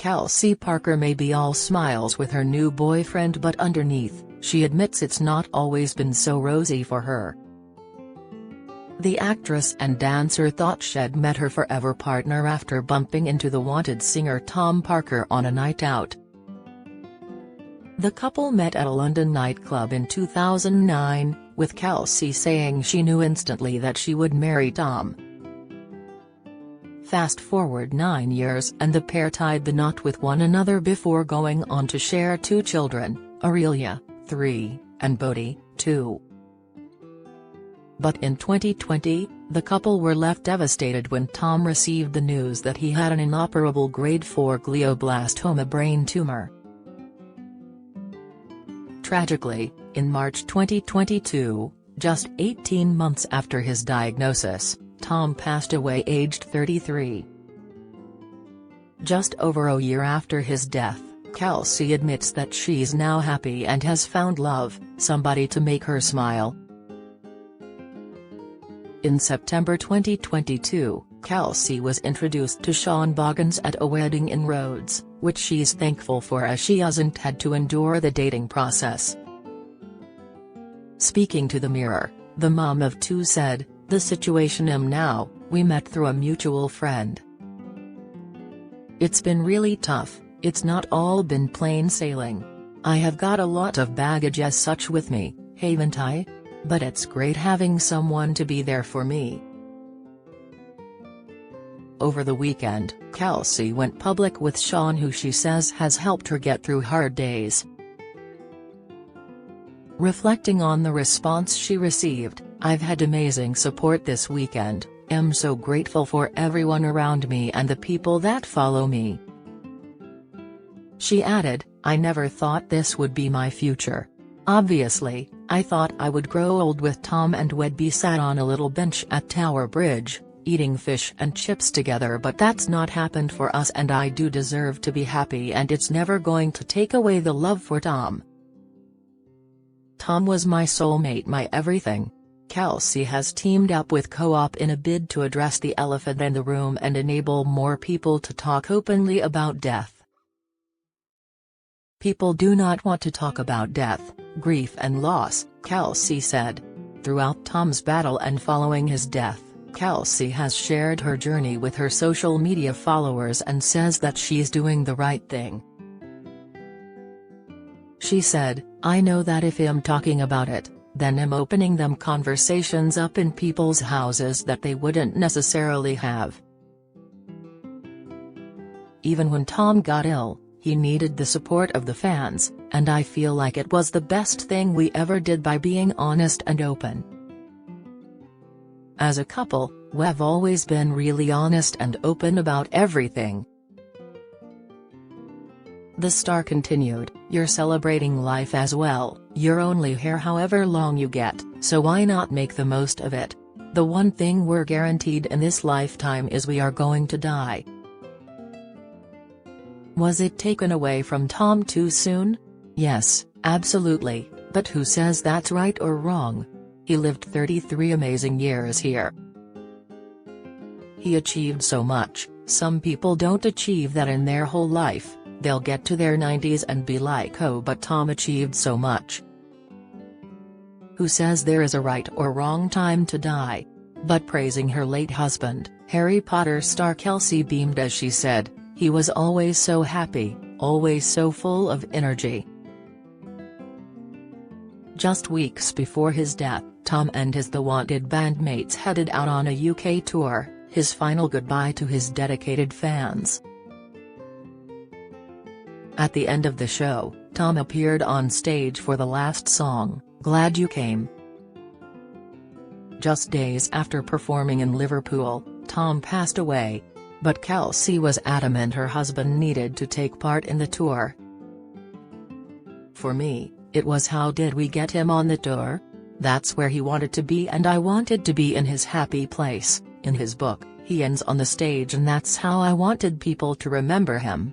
Kelsey Parker may be all smiles with her new boyfriend, but underneath, she admits it's not always been so rosy for her. The actress and dancer thought she'd met her forever partner after bumping into the Wanted singer Tom Parker on a night out. The couple met at a London nightclub in 2009, with Kelsey saying she knew instantly that she would marry Tom. Fast forward 9 years and the pair tied the knot with one another before going on to share 2 children, Aurelia, 3, and Bodhi, 2. But in 2020, the couple were left devastated when Tom received the news that he had an inoperable grade 4 glioblastoma brain tumor. Tragically, in March 2022, just 18 months after his diagnosis, Tom passed away aged 33. Just over a year after his death, Kelsey admits that she's now happy and has found love, somebody to make her smile. In September 2022, Kelsey was introduced to Sean Boggins at a wedding in Rhodes, which she's thankful for as she hasn't had to endure the dating process. Speaking to the Mirror, the mom of 2 said, "The situation I'm now, we met through a mutual friend. It's been really tough, it's not all been plain sailing. I have got a lot of baggage as such with me, haven't I? But it's great having someone to be there for me." Over the weekend, Kelsey went public with Sean, who she says has helped her get through hard days. Reflecting on the response she received, "I've had amazing support this weekend, am so grateful for everyone around me and the people that follow me." She added, "I never thought this would be my future. Obviously, I thought I would grow old with Tom and we'd be sat on a little bench at Tower Bridge, eating fish and chips together, but that's not happened for us, and I do deserve to be happy, and it's never going to take away the love for Tom. Tom was my soulmate, my everything." Kelsey has teamed up with Co-op in a bid to address the elephant in the room and enable more people to talk openly about death. "People do not want to talk about death, grief and loss," Kelsey said. Throughout Tom's battle and following his death, Kelsey has shared her journey with her social media followers and says that she's doing the right thing. She said, "I know that if I'm talking about it, then I'm opening them conversations up in people's houses that they wouldn't necessarily have." Even when Tom got ill, he needed the support of the fans, and I feel like it was the best thing we ever did by being honest and open. As a couple, we've always been really honest and open about everything. The star continued, "You're celebrating life as well, you're only here however long you get, so why not make the most of it? The one thing we're guaranteed in this lifetime is we are going to die." Was it taken away from Tom too soon? Yes, absolutely, but who says that's right or wrong? He lived 33 amazing years here. He achieved so much. Some people don't achieve that in their whole life. They'll get to their 90s and be like, "Oh, but Tom achieved so much." Who says there is a right or wrong time to die? But praising her late husband, Harry Potter star Kelsey beamed as she said, "He was always so happy, always so full of energy." Just weeks before his death, Tom and his The Wanted bandmates headed out on a UK tour, his final goodbye to his dedicated fans. At the end of the show, Tom appeared on stage for the last song, "Glad You Came." Just days after performing in Liverpool, Tom passed away. But Kelsey was adamant her husband needed to take part in the tour. "For me, it was how did we get him on the tour? That's where he wanted to be, and I wanted to be in his happy place." In his book, he ends on the stage, "And that's how I wanted people to remember him.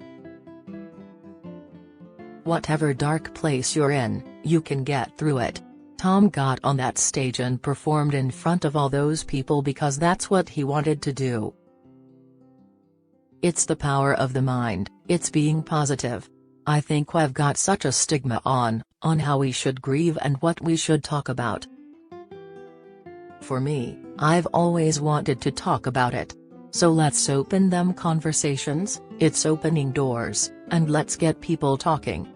Whatever dark place you're in, you can get through it." Tom got on that stage and performed in front of all those people because that's what he wanted to do. It's the power of the mind, it's being positive. I think we've got such a stigma on how we should grieve and what we should talk about. For me, I've always wanted to talk about it. So let's open them conversations, it's opening doors, and let's get people talking.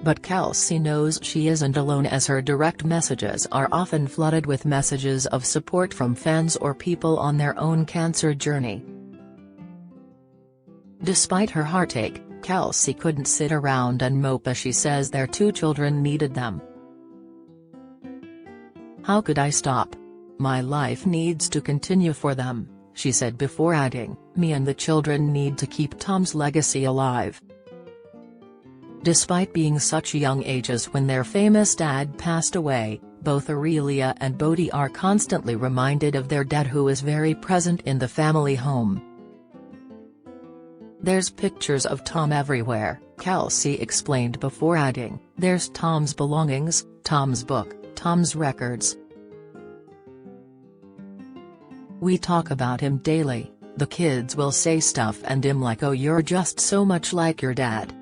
But Kelsey knows she isn't alone, as her direct messages are often flooded with messages of support from fans or people on their own cancer journey. Despite her heartache, Kelsey couldn't sit around and mope, as she says their 2 children needed them. "How could I stop? My life needs to continue for them," she said, before adding, "Me and the children need to keep Tom's legacy alive." Despite being such young ages when their famous dad passed away, both Aurelia and Bodhi are constantly reminded of their dad, who is very present in the family home. "There's pictures of Tom everywhere," Kelsey explained, before adding, "There's Tom's belongings, Tom's book, Tom's records. We talk about him daily. The kids will say stuff and I'm like, oh, you're just so much like your dad."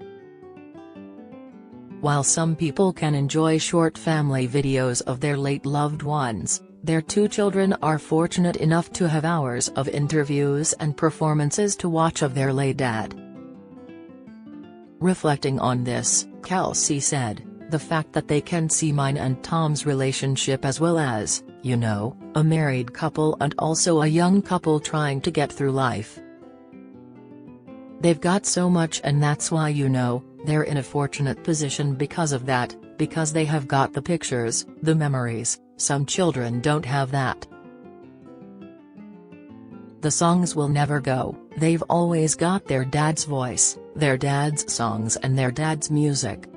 While some people can enjoy short family videos of their late loved ones, their 2 children are fortunate enough to have hours of interviews and performances to watch of their late dad. Reflecting on this, Kelsey said, "The fact that they can see mine and Tom's relationship, as well as, a married couple and also a young couple trying to get through life. They've got so much, and that's why they're in a fortunate position because of that, because they have got the pictures, the memories. Some children don't have that. The songs will never go, they've always got their dad's voice, their dad's songs and their dad's music."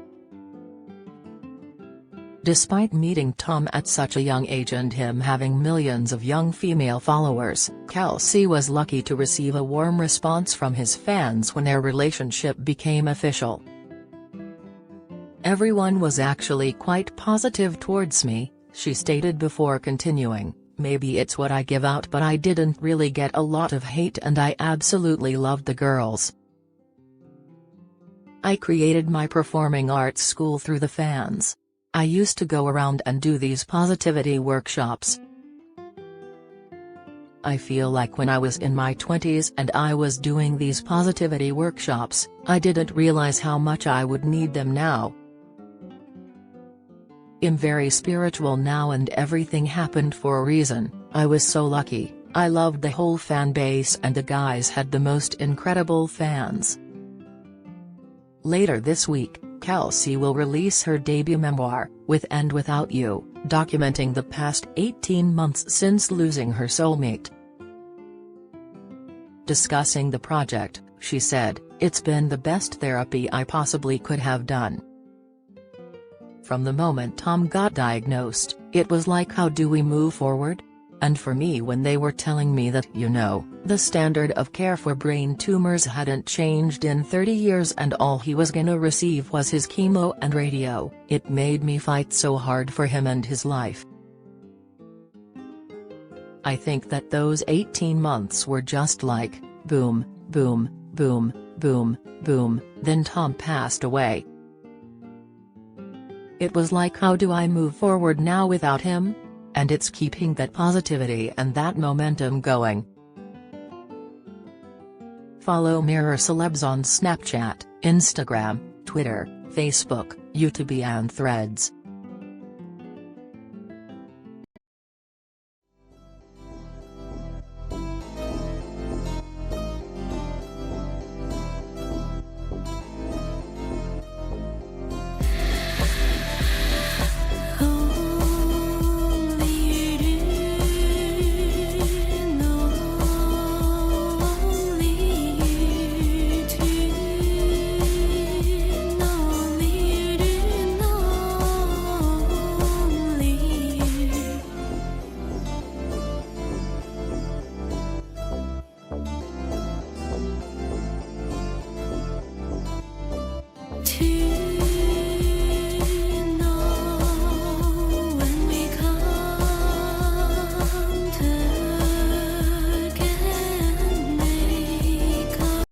Despite meeting Tom at such a young age and him having millions of young female followers, Kelsey was lucky to receive a warm response from his fans when their relationship became official. "Everyone was actually quite positive towards me," she stated, before continuing, "Maybe it's what I give out, but I didn't really get a lot of hate and I absolutely loved the girls. I created my performing arts school through the fans. I used to go around and do these positivity workshops. I feel like when I was in my 20s and I was doing these positivity workshops, I didn't realize how much I would need them now. I'm very spiritual now and everything happened for a reason. I was so lucky. I loved the whole fan base and the guys had the most incredible fans." Later this week, Kelsey will release her debut memoir, With and Without You, documenting the past 18 months since losing her soulmate. Discussing the project, she said, "It's been the best therapy I possibly could have done. From the moment Tom got diagnosed, it was like, how do we move forward? And for me, when they were telling me that, the standard of care for brain tumors hadn't changed in 30 years and all he was gonna receive was his chemo and radio, it made me fight so hard for him and his life. I think that those 18 months were just like, boom, boom, boom, boom, boom, then Tom passed away. It was like, how do I move forward now without him? And it's keeping that positivity and that momentum going." Follow Mirror Celebs on Snapchat, Instagram, Twitter, Facebook, YouTube and Threads.